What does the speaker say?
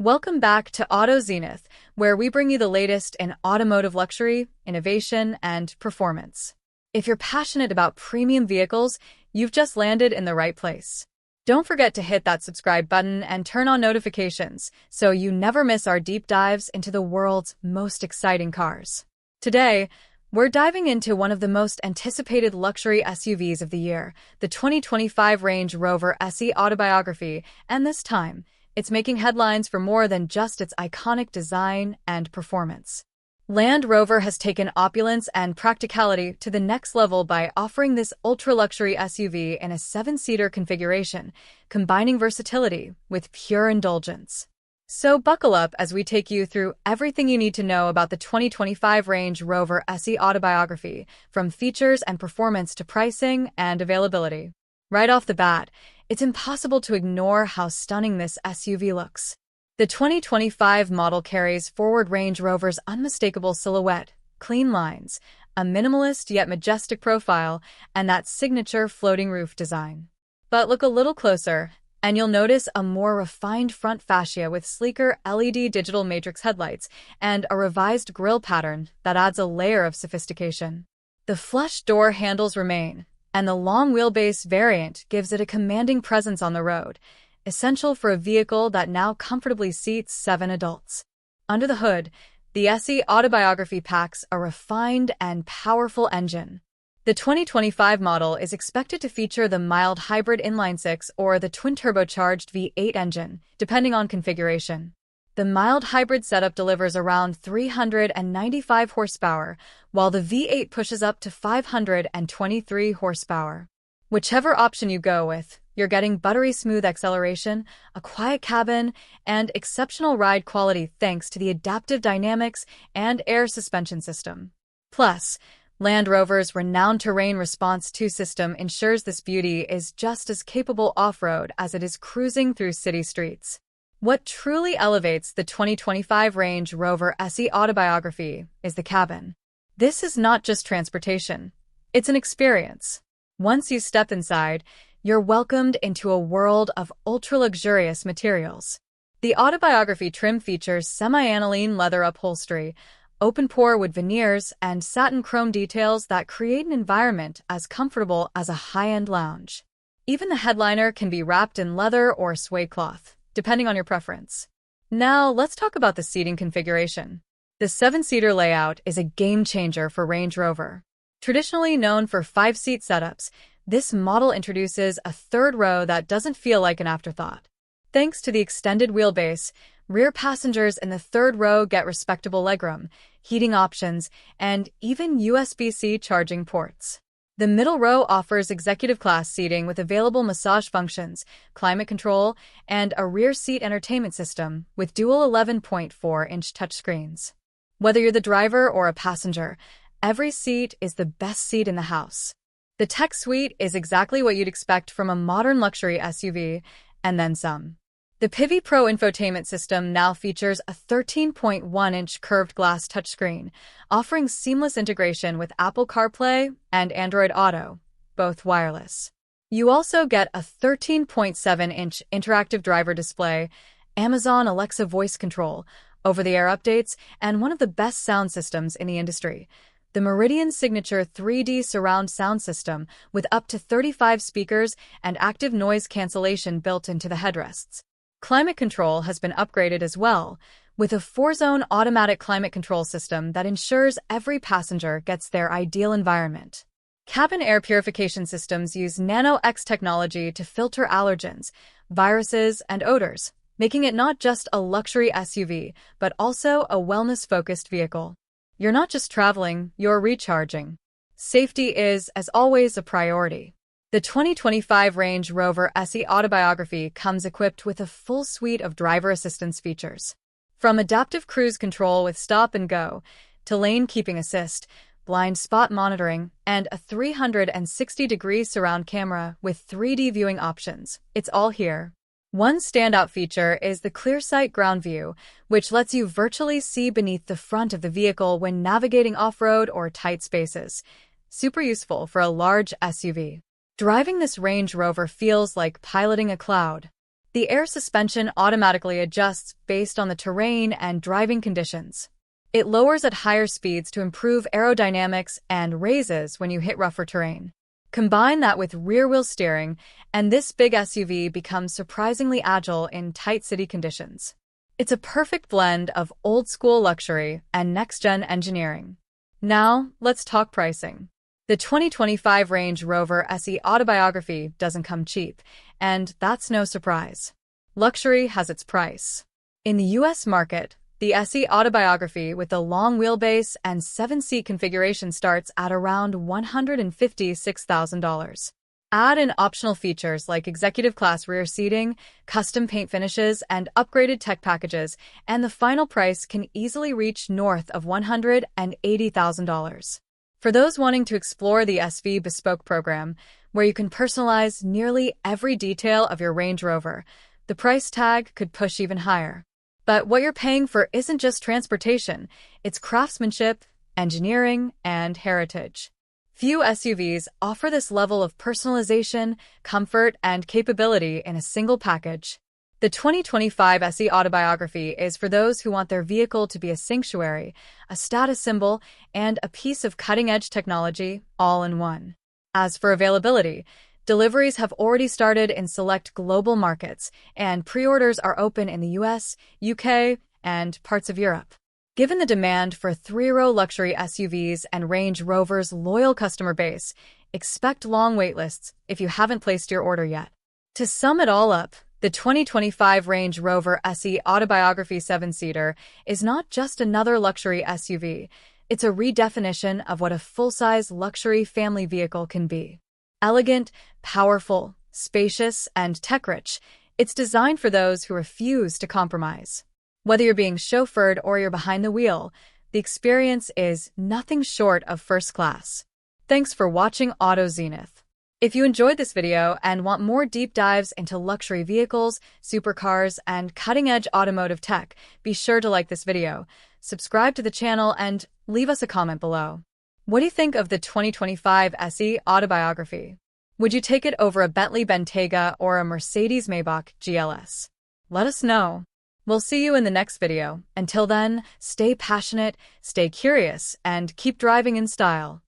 Welcome back to Auto Zenith, where we bring you the latest in automotive luxury, innovation, and performance. If you're passionate about premium vehicles, you've just landed in the right place. Don't forget to hit that subscribe button and turn on notifications so you never miss our deep dives into the world's most exciting cars. Today, we're diving into one of the most anticipated luxury SUVs of the year, the 2025 Range Rover SE Autobiography, and this time, it's making headlines for more than just its iconic design and performance. Land Rover has taken opulence and practicality to the next level by offering this ultra-luxury SUV in a 7-seater configuration, combining versatility with pure indulgence. So buckle up as we take you through everything you need to know about the 2025 Range Rover SE Autobiography, from features and performance to pricing and availability. Right off the bat, it's impossible to ignore how stunning this SUV looks. The 2025 model carries forward Range Rover's unmistakable silhouette, clean lines, a minimalist yet majestic profile, and that signature floating roof design. But look a little closer, and you'll notice a more refined front fascia with sleeker LED digital matrix headlights and a revised grille pattern that adds a layer of sophistication. The flush door handles remain, and the long wheelbase variant gives it a commanding presence on the road, essential for a vehicle that now comfortably seats 7 adults. Under the hood, the SE Autobiography packs a refined and powerful engine. The 2025 model is expected to feature the mild hybrid inline-six or the twin-turbocharged V8 engine, depending on configuration. The mild hybrid setup delivers around 395 horsepower, while the V8 pushes up to 523 horsepower. Whichever option you go with, you're getting buttery smooth acceleration, a quiet cabin, and exceptional ride quality thanks to the adaptive dynamics and air suspension system. Plus, Land Rover's renowned terrain response 2 system ensures this beauty is just as capable off-road as it is cruising through city streets. What truly elevates the 2025 Range Rover SE Autobiography is the cabin. This is not just transportation, it's an experience. Once you step inside, you're welcomed into a world of ultra-luxurious materials. The Autobiography trim features semi-aniline leather upholstery, open-pore wood veneers, and satin chrome details that create an environment as comfortable as a high-end lounge. Even the headliner can be wrapped in leather or suede cloth, depending on your preference. Now, let's talk about the seating configuration. The 7-seater layout is a game-changer for Range Rover. Traditionally known for 5-seat setups, this model introduces a third row that doesn't feel like an afterthought. Thanks to the extended wheelbase, rear passengers in the third row get respectable legroom, heating options, and even USB-C charging ports. The middle row offers executive-class seating with available massage functions, climate control, and a rear seat entertainment system with dual 11.4-inch touchscreens. Whether you're the driver or a passenger, every seat is the best seat in the house. The tech suite is exactly what you'd expect from a modern luxury SUV, and then some. The Pivi Pro infotainment system now features a 13.1-inch curved glass touchscreen, offering seamless integration with Apple CarPlay and Android Auto, both wireless. You also get a 13.7-inch interactive driver display, Amazon Alexa voice control, over-the-air updates, and one of the best sound systems in the industry, the Meridian Signature 3D surround sound system with up to 35 speakers and active noise cancellation built into the headrests. Climate control has been upgraded as well, with a 4-zone automatic climate control system that ensures every passenger gets their ideal environment. Cabin air purification systems use Nano-X technology to filter allergens, viruses, and odors, making it not just a luxury SUV, but also a wellness-focused vehicle. You're not just traveling, you're recharging. Safety is, as always, a priority. The 2025 Range Rover SE Autobiography comes equipped with a full suite of driver assistance features. From adaptive cruise control with stop and go, to lane keeping assist, blind spot monitoring, and a 360-degree surround camera with 3D viewing options, it's all here. One standout feature is the ClearSight ground view, which lets you virtually see beneath the front of the vehicle when navigating off-road or tight spaces. Super useful for a large SUV. Driving this Range Rover feels like piloting a cloud. The air suspension automatically adjusts based on the terrain and driving conditions. It lowers at higher speeds to improve aerodynamics and raises when you hit rougher terrain. Combine that with rear-wheel steering, and this big SUV becomes surprisingly agile in tight city conditions. It's a perfect blend of old-school luxury and next-gen engineering. Now, let's talk pricing. The 2025 Range Rover SE Autobiography doesn't come cheap, and that's no surprise. Luxury has its price. In the US market, the SE Autobiography with the long wheelbase and 7-seat configuration starts at around $156,000. Add in optional features like executive-class rear seating, custom paint finishes, and upgraded tech packages, and the final price can easily reach north of $180,000. For those wanting to explore the SV Bespoke program, where you can personalize nearly every detail of your Range Rover, the price tag could push even higher. But what you're paying for isn't just transportation, it's craftsmanship, engineering, and heritage. Few SUVs offer this level of personalization, comfort, and capability in a single package. The 2025 SE Autobiography is for those who want their vehicle to be a sanctuary, a status symbol, and a piece of cutting-edge technology all in one. As for availability, deliveries have already started in select global markets, and pre-orders are open in the US, UK, and parts of Europe. Given the demand for three-row luxury SUVs and Range Rover's loyal customer base, expect long waitlists if you haven't placed your order yet. To sum it all up, the 2025 Range Rover SE Autobiography 7-seater is not just another luxury SUV, it's a redefinition of what a full-size luxury family vehicle can be. Elegant, powerful, spacious, and tech-rich, it's designed for those who refuse to compromise. Whether you're being chauffeured or you're behind the wheel, the experience is nothing short of first class. Thanks for watching Auto Zenith. If you enjoyed this video and want more deep dives into luxury vehicles, supercars, and cutting-edge automotive tech, be sure to like this video, subscribe to the channel, and leave us a comment below. What do you think of the 2025 SE Autobiography? Would you take it over a Bentley Bentayga or a Mercedes Maybach GLS? Let us know. We'll see you in the next video. Until then, stay passionate, stay curious, and keep driving in style.